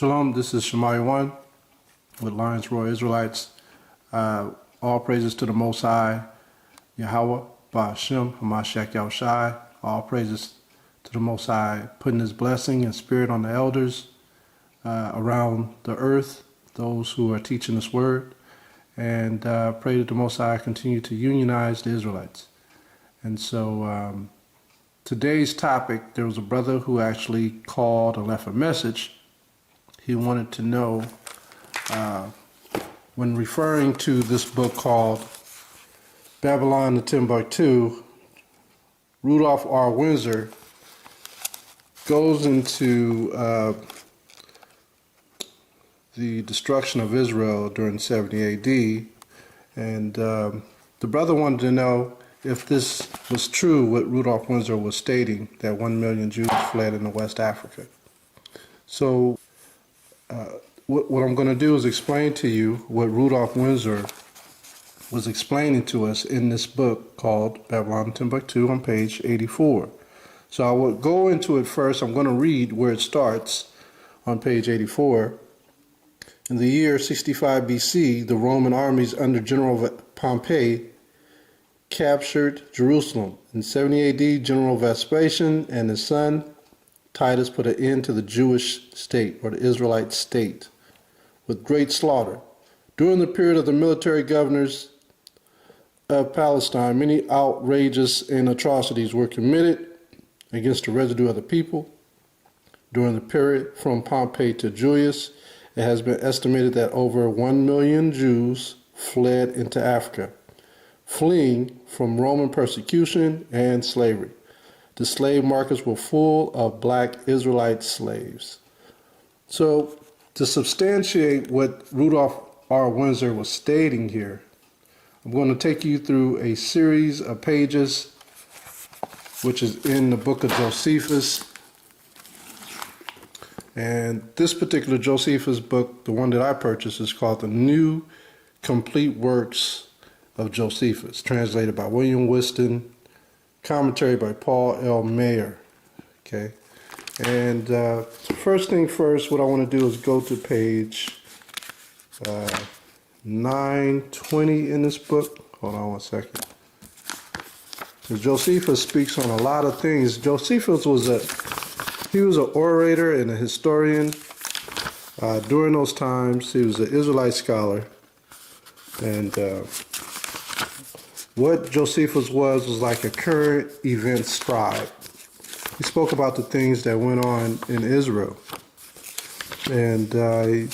Shalom, this is Shemaiah 1 with LIONSROAR Israelites. All praises to the Most High, Yahweh, Ba'ashem, HAMASHAYACH. All praises to the Most High, putting His blessing and spirit on the elders around the earth, those who are teaching this word, and pray that the Most High continue to unionize the Israelites. And so today's topic, there was a brother who actually called and left a message. He wanted to know, when referring to this book called Babylon to Timbuctoo, Rudolph R. Windsor goes into the destruction of Israel during 70 AD, and the brother wanted to know if this was true, what Rudolph Windsor was stating, that 1 million Jews fled into West Africa. So what I'm going to do is explain to you what Rudolph Windsor was explaining to us in this book called Babylon to Timbuctoo on page 84. So I will go into it first. I'm going to read where it starts on page 84. In the year 65 BC, the Roman armies under General Pompey captured Jerusalem. In 70 AD, General Vespasian and his son Titus put an end to the Jewish state, or the Israelite state, with great slaughter. During the period of the military governors of Palestine, many outrages and atrocities were committed against the residue of the people. During the period from Pompey to Julius, it has been estimated that over 1 million Jews fled into Africa, fleeing from Roman persecution and slavery. The slave markets were full of black Israelite slaves. So, to substantiate what Rudolph R. Windsor was stating here, I'm going to take you through a series of pages which is in the book of Josephus. And this particular Josephus book, the one that I purchased, is called The New Complete Works of Josephus, translated by William Whiston, commentary by Paul L. Mayer. Okay, and first thing first, what I want to do is go to page 920 in this book. Hold on one second. Josephus speaks on a lot of things. Josephus was an orator and a historian. During those times, he was an Israelite scholar, and what Josephus was like a current event scribe. He spoke about the things that went on in Israel. And a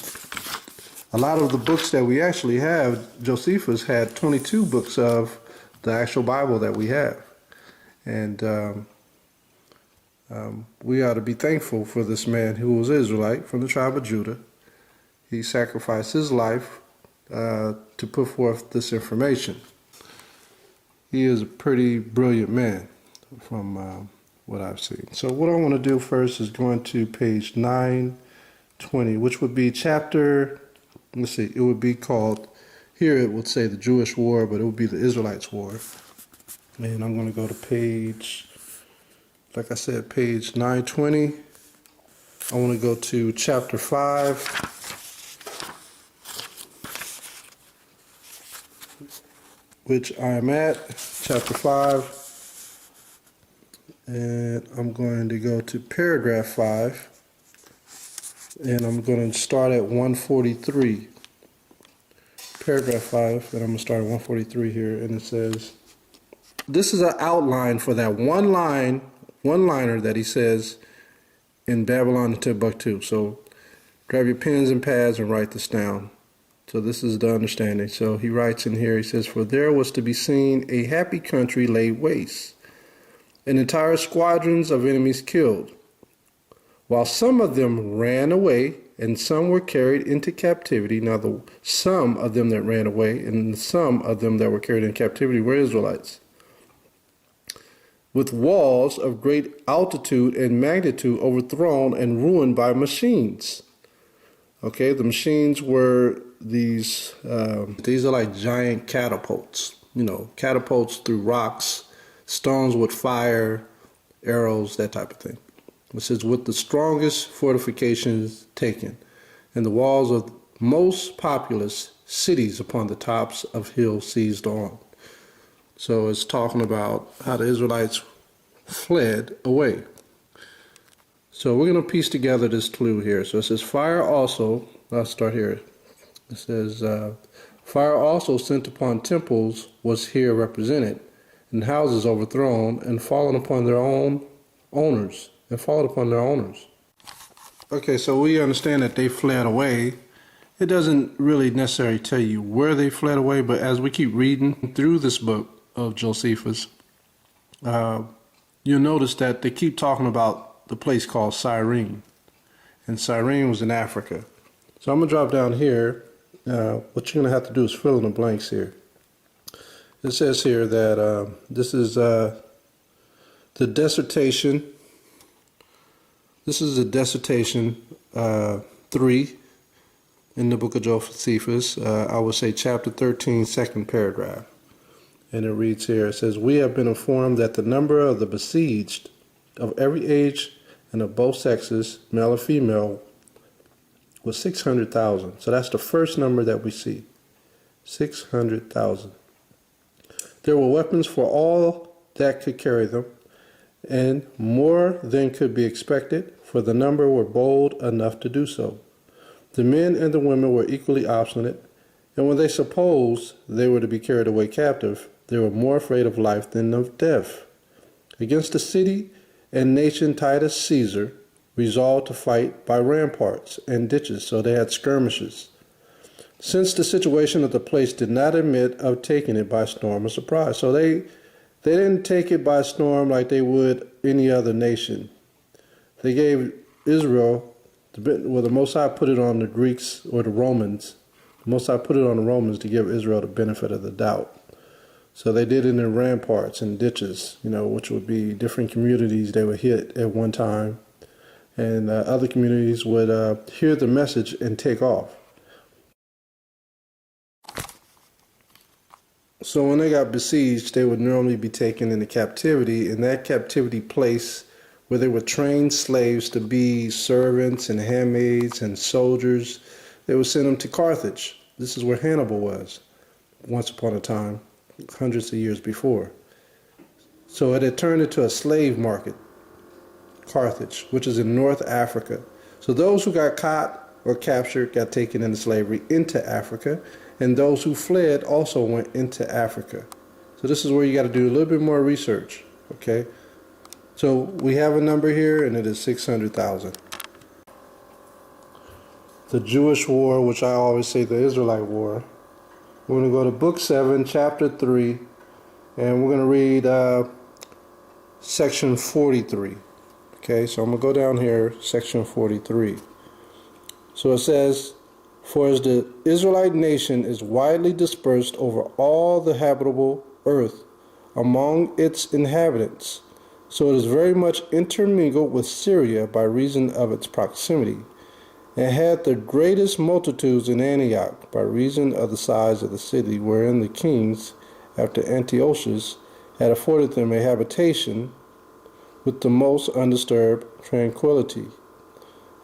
lot of the books that we actually have, Josephus had 22 books of the actual Bible that we have. And we ought to be thankful for this man who was Israelite from the tribe of Judah. He sacrificed his life to put forth this information. He is a pretty brilliant man from what I've seen. So what I want to do first is go into page 920, which would be chapter, let's see, it would be called, here it would say the Jewish War, but it would be the Israelites' War. And I'm going to go to page, like I said, page 920. I want to go to chapter 5. Which I'm at, chapter 5, and I'm going to go to paragraph 5, and I'm going to start at 143. Paragraph 5, and I'm going to start at 143 here, and it says, this is an outline for that one-liner that he says in Babylon to Timbuctoo. So grab your pens and pads and write this down. So this is the understanding. So he writes in here, he says, for there was to be seen a happy country laid waste, and entire squadrons of enemies killed, while some of them ran away, and some were carried into captivity. Now some of them that ran away, and some of them that were carried in captivity were Israelites, with walls of great altitude and magnitude overthrown and ruined by machines. Okay, the machines were these are like giant catapults, catapults through rocks, stones with fire, arrows, that type of thing. It says, with the strongest fortifications taken. and the walls of most populous cities upon the tops of hills seized on. So it's talking about how the Israelites fled away. So we're going to piece together this clue here. So it says, fire also, I'll start here. It says, fire also sent upon temples was here represented, and houses overthrown, and fallen upon their own owners, Okay, so we understand that they fled away. It doesn't really necessarily tell you where they fled away, but as we keep reading through this book of Josephus, you'll notice that they keep talking about the place called Cyrene, and Cyrene was in Africa. So I'm going to drop down here. What you're going to have to do is fill in the blanks here. It says here that this is the dissertation. This is the dissertation 3 in the book of Josephus. I would say chapter 13, second paragraph. And it reads here, it says, we have been informed that the number of the besieged of every age and of both sexes, male or female, was 600,000. So that's the first number that we see, 600,000. There were weapons for all that could carry them, and more than could be expected, for the number were bold enough to do so. The men and the women were equally obstinate, and when they supposed they were to be carried away captive, they were more afraid of life than of death. Against the city and nation Titus Caesar resolved to fight by ramparts and ditches, so they had skirmishes, since the situation of the place did not admit of taking it by storm or surprise. So they didn't take it by storm like they would any other nation. They gave Israel, well, the Most High put it on the Greeks or the Romans. The Most High put it on the Romans to give Israel the benefit of the doubt. So they did it in ramparts and ditches, which would be different communities they would hit at one time. And other communities would hear the message and take off. So when they got besieged, they would normally be taken into captivity. In that captivity place where they would train slaves to be servants and handmaids and soldiers, they would send them to Carthage. This is where Hannibal was once upon a time, hundreds of years before. So it had turned into a slave market, Carthage, which is in North Africa. So those who got caught or captured got taken into slavery into Africa, and those who fled also went into Africa. So this is where you got to do a little bit more research, okay? So we have a number here, and it is 600,000. The Jewish War, which I always say the Israelite War. We're going to go to Book 7, Chapter 3, and we're going to read Section 43. Okay, so I'm going to go down here, Section 43. So it says, for as the Israelite nation is widely dispersed over all the habitable earth among its inhabitants, so it is very much intermingled with Syria by reason of its proximity, and had the greatest multitudes in Antioch by reason of the size of the city, wherein the kings, after Antiochus, had afforded them a habitation with the most undisturbed tranquility.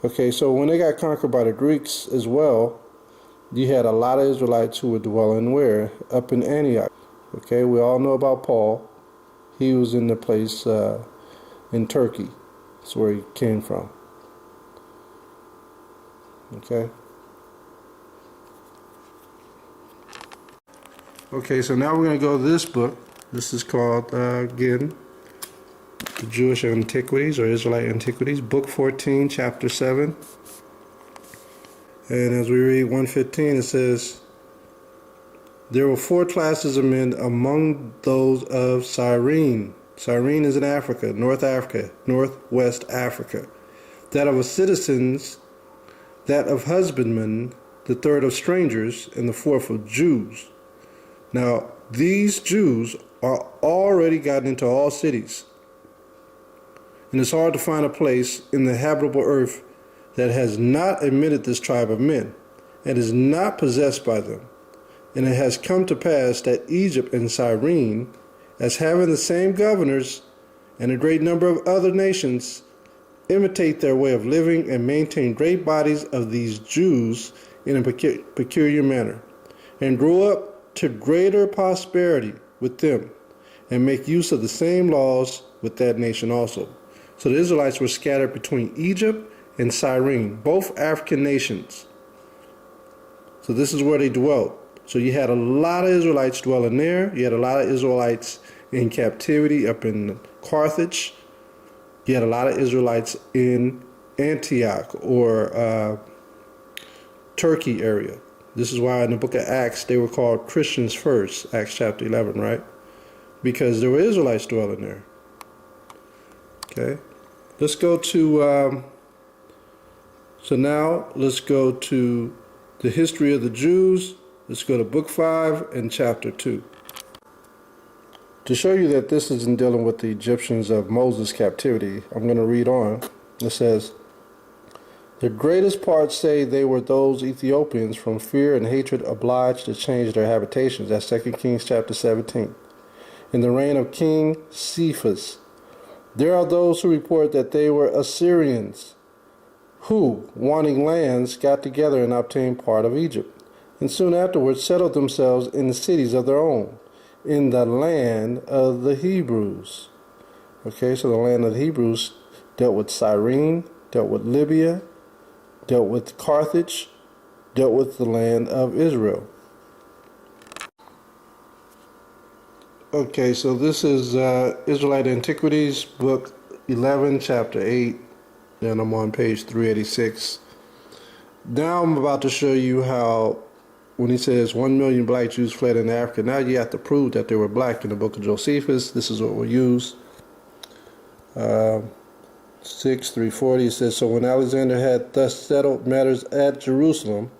Okay, so when they got conquered by the Greeks as well, you had a lot of Israelites who were dwelling where? Up in Antioch. Okay, we all know about Paul. He was in the place in Turkey. That's where he came from. Okay. Okay, so now we're going to go to this book. This is called, again, the Jewish Antiquities or Israelite Antiquities, Book 14, Chapter 7. And as we read 115, it says, there were 4 classes of men among those of Cyrene. Cyrene is in Africa, northwest Africa. That of citizens, that of husbandmen, the third of strangers, and the fourth of Jews. Now, these Jews are already gotten into all cities. And it's hard to find a place in the habitable earth that has not admitted this tribe of men and is not possessed by them. And it has come to pass that Egypt and Cyrene, as having the same governors and a great number of other nations, imitate their way of living and maintain great bodies of these Jews in a peculiar manner, and grow up to greater prosperity with them, and make use of the same laws with that nation also. So the Israelites were scattered between Egypt and Cyrene, both African nations. So this is where they dwelt. So you had a lot of Israelites dwelling there. You had a lot of Israelites in captivity up in Carthage. You had a lot of Israelites in Antioch or Turkey area. This is why in the book of Acts they were called Christians first, Acts chapter 11, right? Because there were Israelites dwelling there. Okay, let's go to, so now let's go to the history of the Jews. Let's go to book 5 and chapter 2. To show you that this isn't dealing with the Egyptians of Moses' captivity, I'm going to read on. It says, the greatest part say they were those Ethiopians from fear and hatred obliged to change their habitations. That's 2 Kings chapter 17. In the reign of King Josephus, there are those who report that they were Assyrians, who, wanting lands, got together and obtained part of Egypt, and soon afterwards settled themselves in the cities of their own, in the land of the Hebrews. Okay, so the land of the Hebrews dealt with Cyrene, dealt with Libya, dealt with Carthage, dealt with the land of Israel. Okay, so this is Israelite Antiquities, book 11, chapter 8, and I'm on page 386. Now I'm about to show you how, when he says 1 million black Jews fled in Africa, now you have to prove that they were black in the book of Josephus. This is what we'll use. 6:340 says, so when Alexander had thus settled matters at Jerusalem,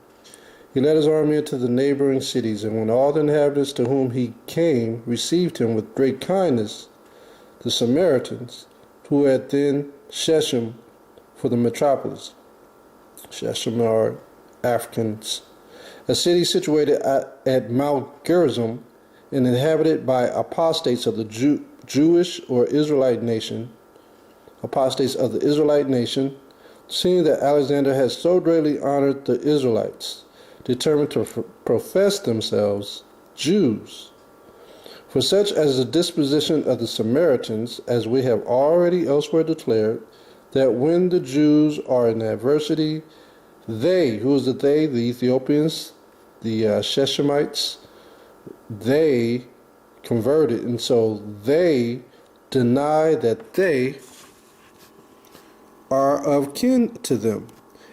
he led his army into the neighboring cities, and when all the inhabitants to whom he came received him with great kindness, the Samaritans, who had then Shechem for the metropolis. Shechem are Africans. A city situated at Mount Gerizim and inhabited by apostates of the Jewish or Israelite nation, seeing that Alexander had so greatly honored the Israelites, determined to profess themselves Jews. For such as the disposition of the Samaritans, as we have already elsewhere declared, that when the Jews are in adversity, they, who is the they? The Ethiopians, the Shechemites, they converted, and so they deny that they are of kin to them,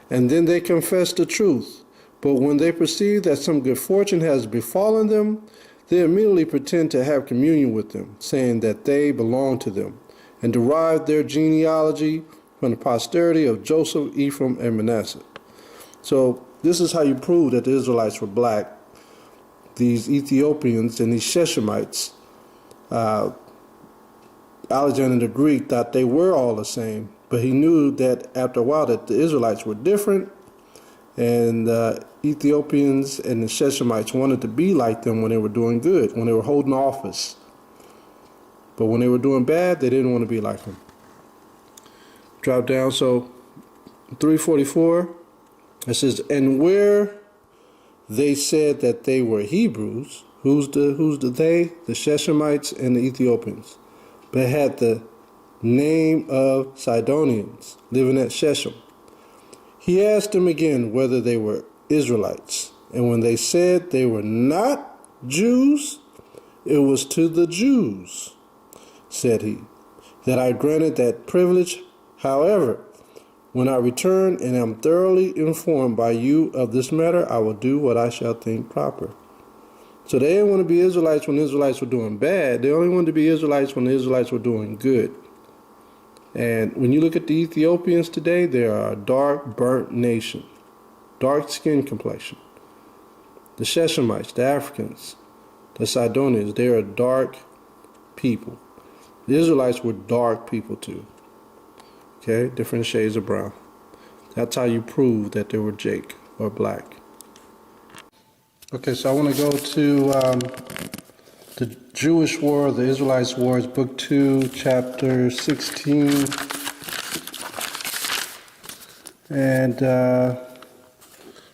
and then they confess the truth. But when they perceive that some good fortune has befallen them, they immediately pretend to have communion with them, saying that they belong to them, and derive their genealogy from the posterity of Joseph, Ephraim, and Manasseh. So this is how you prove that the Israelites were black. These Ethiopians and these Shechemites, Alexander the Greek thought they were all the same, but he knew that after a while that the Israelites were different, and Ethiopians and the Shechemites wanted to be like them when they were doing good, when they were holding office. But when they were doing bad, they didn't want to be like them. Drop down, so 344, it says, and where they said that they were Hebrews, who's the they? The Shechemites and the Ethiopians, but had the name of Sidonians living at Shechem. He asked them again whether they were Israelites, and when they said they were not Jews, it was to the Jews, said he, that I granted that privilege. However, when I return and am thoroughly informed by you of this matter, I will do what I shall think proper. So they didn't want to be Israelites when the Israelites were doing bad. They only wanted to be Israelites when the Israelites were doing good. And when you look at the Ethiopians today, they are a dark, burnt nation, dark skin complexion. The Shechemites, the Africans, the Sidonians, they are dark people. The Israelites were dark people too. Okay, different shades of brown. That's how you prove that they were Jake or black. Okay, so I want to go to the Jewish War, the Israelites' Wars, Book 2, Chapter 16. And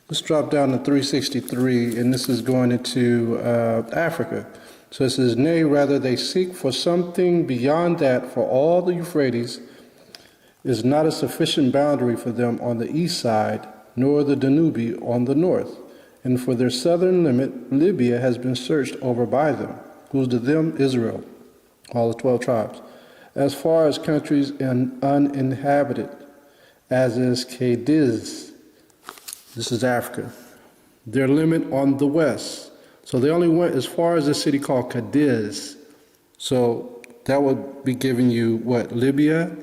let's drop down to 363, and this is going into Africa. So it says, nay, rather they seek for something beyond that, for all the Euphrates is not a sufficient boundary for them on the east side, nor the Danube on the north. And for their southern limit, Libya has been searched over by them. Who's to them? Israel, all the 12 tribes. As far as countries uninhabited, as is Cadiz, this is Africa, their limit on the west. So they only went as far as a city called Cadiz. So that would be giving you what? Libya,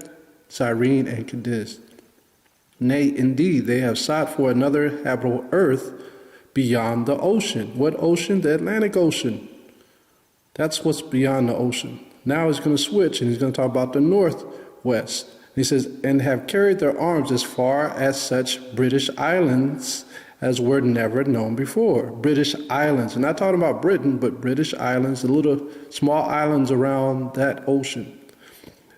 Cyrene, and Cadiz. Nay, indeed, they have sought for another habitable earth beyond the ocean. What ocean? The Atlantic Ocean. That's what's beyond the ocean. Now he's going to switch, and he's going to talk about the northwest. He says, and have carried their arms as far as such British islands as were never known before. British islands. I'm not talking about Britain, but British islands, the little small islands around that ocean.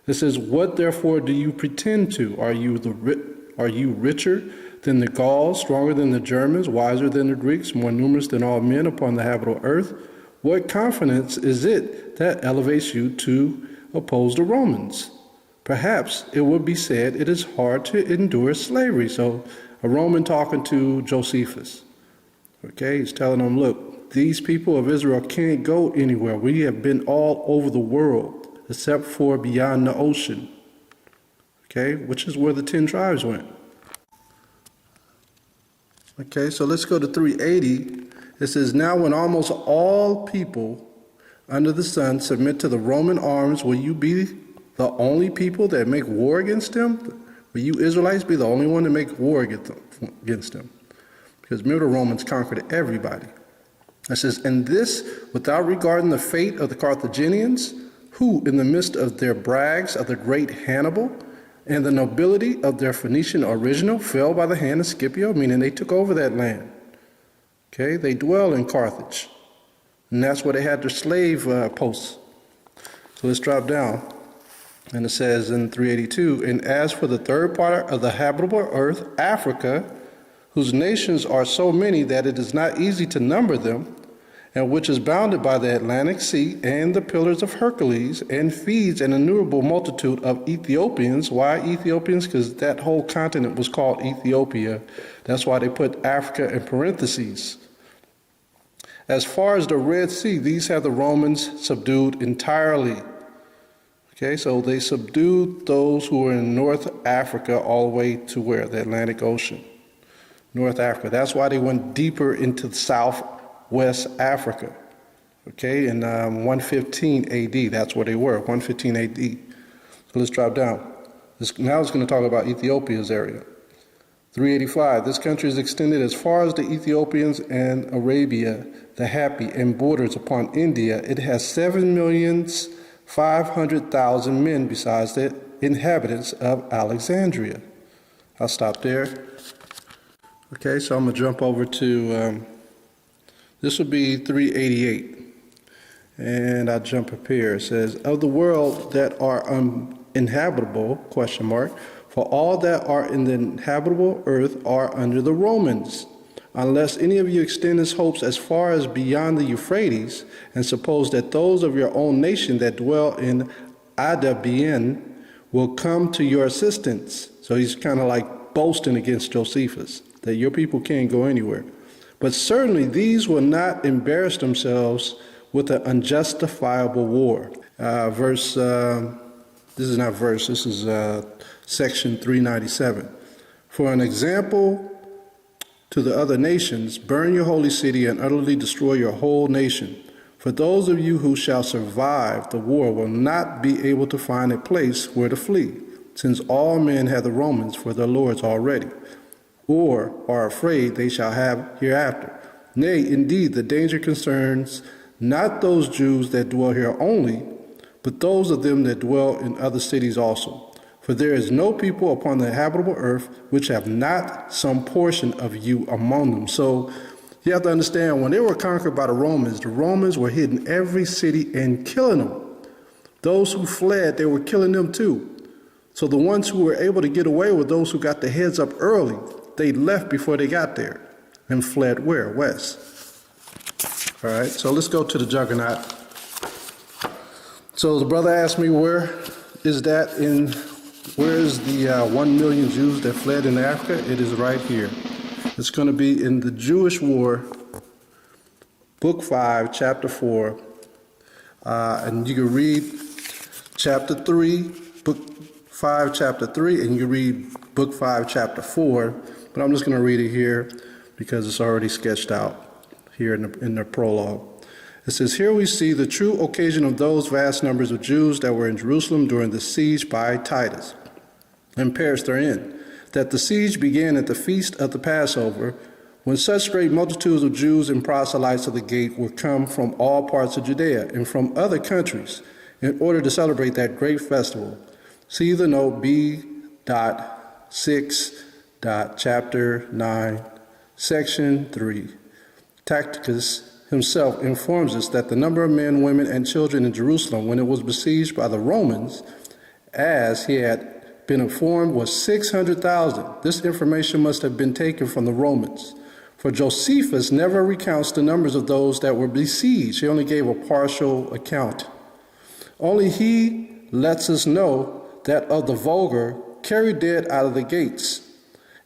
It says, what therefore do you pretend to? Are you richer than the Gauls, stronger than the Germans, wiser than the Greeks, more numerous than all men upon the habitable earth? What confidence is it that elevates you to oppose the Romans? Perhaps it would be said it is hard to endure slavery. So a Roman talking to Josephus. Okay, he's telling them, look, these people of Israel can't go anywhere. We have been all over the world except for beyond the ocean. Okay, which is where the 10 tribes went. Okay, so let's go to 380. It says, now when almost all people under the sun submit to the Roman arms, will you be the only people that make war against them? Will you Israelites be the only one to make war against them? Because remember, the Romans conquered everybody. It says, and this without regarding the fate of the Carthaginians, who in the midst of their brags of the great Hannibal and the nobility of their Phoenician original fell by the hand of Scipio, meaning they took over that land. Okay, they dwell in Carthage. And that's where they had their slave posts. So let's drop down. And it says in 382, and as for the third part of the habitable earth, Africa, whose nations are so many that it is not easy to number them, and which is bounded by the Atlantic Sea and the Pillars of Hercules, and feeds an innumerable multitude of Ethiopians. Why Ethiopians? Because that whole continent was called Ethiopia. That's why they put Africa in parentheses. As far as the Red Sea, these have the Romans subdued entirely. Okay, so they subdued those who were in North Africa all the way to where? The Atlantic Ocean. North Africa. That's why they went deeper into Southwest Africa. Okay, in 115 AD, that's where they were, 115 AD. So let's drop down. Now it's going to talk about Ethiopia's area. 385, this country is extended as far as the Ethiopians and Arabia, the Happy, and borders upon India. It has 7,500,000 men besides the inhabitants of Alexandria. I'll stop there. Okay, so I'm going to jump over to, this will be 388. And I'll jump up here. It says, of the world that are uninhabitable, question mark, for all that are in the inhabitable earth are under the Romans. Unless any of you extend his hopes as far as beyond the Euphrates, and suppose that those of your own nation that dwell in Adabian will come to your assistance. So he's kind of like boasting against Josephus, that your people can't go anywhere. But certainly these will not embarrass themselves with an unjustifiable war. This is not verse, this is section 397. For an example to the other nations, burn your holy city and utterly destroy your whole nation. For those of you who shall survive the war will not be able to find a place where to flee, since all men have the Romans for their lords already, or are afraid they shall have hereafter. Nay, indeed, the danger concerns not those Jews that dwell here only, but those of them that dwell in other cities also. For there is no people upon the habitable earth which have not some portion of you among them. So you have to understand, when they were conquered by the Romans were hitting every city and killing them. Those who fled, they were killing them too. So the ones who were able to get away were those who got their heads up early. They left before they got there and fled where? West. All right, so let's go to the juggernaut. So the brother asked me, where is the 1 million Jews that fled in Africa? It is right here. It's going to be in the Jewish War, Book 5, Chapter 4. And you can read Chapter 3, Book 5, Chapter 3, and you read Book 5, Chapter 4. But I'm just going to read it here because it's already sketched out here in the prologue. It says, here we see the true occasion of those vast numbers of Jews that were in Jerusalem during the siege by Titus and perished therein, that the siege began at the feast of the Passover, when such great multitudes of Jews and proselytes of the gate would come from all parts of Judea and from other countries in order to celebrate that great festival. See the note B.6. Chapter 9, Section 3. Tacitus himself informs us that the number of men, women, and children in Jerusalem when it was besieged by the Romans, as he had been informed, was 600,000. This information must have been taken from the Romans, for Josephus never recounts the numbers of those that were besieged. He only gave a partial account. Only he lets us know that of the vulgar carried dead out of the gates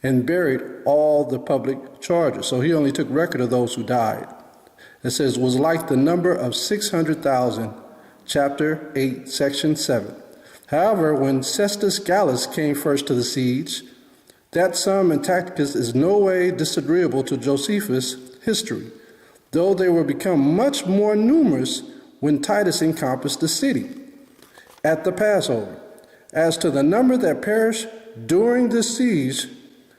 and buried all the public charges. So he only took record of those who died. It says, was like the number of 600,000, chapter 8, section 7. However, when Cestus Gallus came first to the siege, that sum in Tacitus is no way disagreeable to Josephus' history, though they were become much more numerous when Titus encompassed the city at the Passover. As to the number that perished during this siege,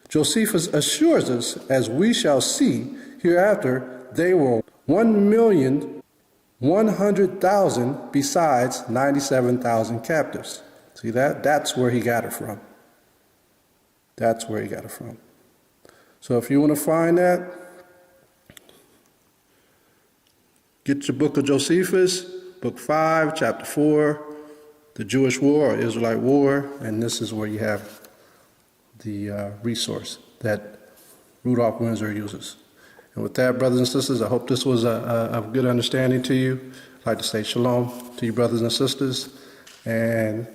Josephus assures us, as we shall see hereafter, they were 1,100,000 besides 97,000 captives. See that? That's where he got it from. That's where he got it from. So if you want to find that, get your book of Josephus, book 5, chapter 4, the Jewish War or Israelite War, and this is where you have the resource that Rudolph Windsor uses. And with that, brothers and sisters, I hope this was a good understanding to you. I'd like to say shalom to you, brothers and sisters, and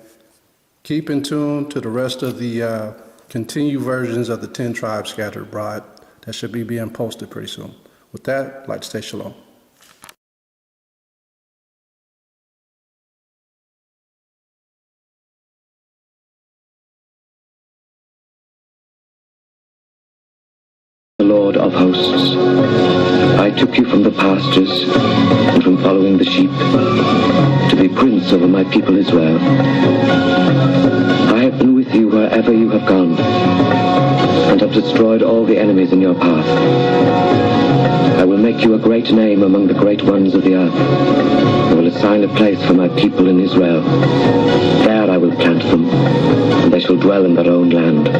keep in tune to the rest of the continued versions of the 10 tribes scattered abroad that should be being posted pretty soon. With that, I'd like to say shalom. Lord of hosts, I took you from the pastures and from following the sheep to be prince over my people Israel. I have been with you wherever you have gone and have destroyed all the enemies in your path. I will make you a great name among the great ones of the earth. I will assign a place for my people in Israel. There I will plant them, and they shall dwell in their own land.